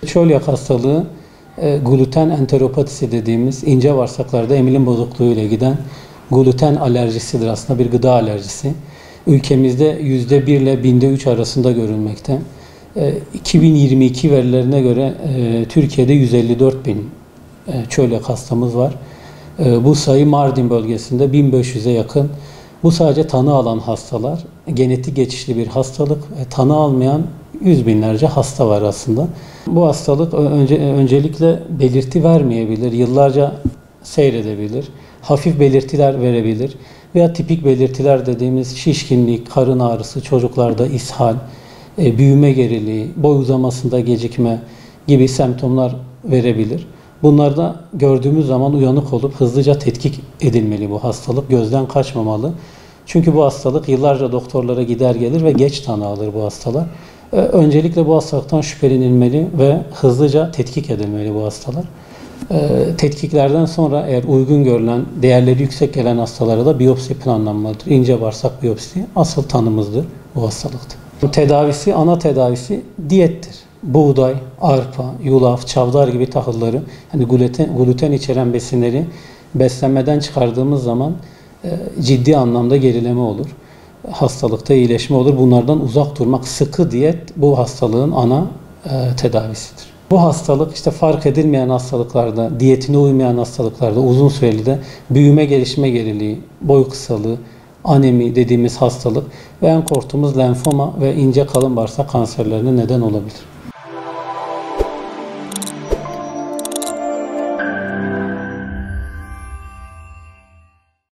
Çölyak hastalığı gluten enteropatisi dediğimiz ince bağırsaklarda emilim bozukluğu ile giden gluten alerjisidir. Aslında bir gıda alerjisi. Ülkemizde %1 ile binde 3 arasında görülmekte. 2022 verilerine göre Türkiye'de 154 bin çölyak hastamız var. Bu sayı Mardin bölgesinde 1500'e yakın. Bu sadece tanı alan hastalar. Genetik geçişli bir hastalık. Tanı almayan yüz binlerce hasta var aslında. Bu hastalık öncelikle belirti vermeyebilir. Yıllarca seyredebilir. Hafif belirtiler verebilir. Veya tipik belirtiler dediğimiz şişkinlik, karın ağrısı, çocuklarda ishal, büyüme geriliği, boy uzamasında gecikme gibi semptomlar verebilir. Bunlarda gördüğümüz zaman uyanık olup hızlıca tetkik edilmeli bu hastalık. Gözden kaçmamalı. Çünkü bu hastalık yıllarca doktorlara gider gelir ve geç tanı alır bu hastalar. Öncelikle bu hastalıktan şüphelenilmeli ve hızlıca tetkik edilmeli bu hastalar. Tetkiklerden sonra eğer uygun görülen, değerleri yüksek gelen hastalara da biyopsi planlanmalıdır. İnce bağırsak biyopsi asıl tanımızdır bu hastalıkta. Tedavisi, ana tedavisi diyettir. Buğday, arpa, yulaf, çavdar gibi tahılları, yani gluten içeren besinleri beslenmeden çıkardığımız zaman ciddi anlamda gerileme olur. Hastalıkta iyileşme olur. Bunlardan uzak durmak, sıkı diyet bu hastalığın ana tedavisidir. Bu hastalık işte fark edilmeyen hastalıklarda, diyetine uymayan hastalıklarda uzun süreli de büyüme gelişme geriliği, boy kısalığı, anemi dediğimiz hastalık ve en korktuğumuz lenfoma ve ince kalın bağırsak kanserlerine neden olabilir.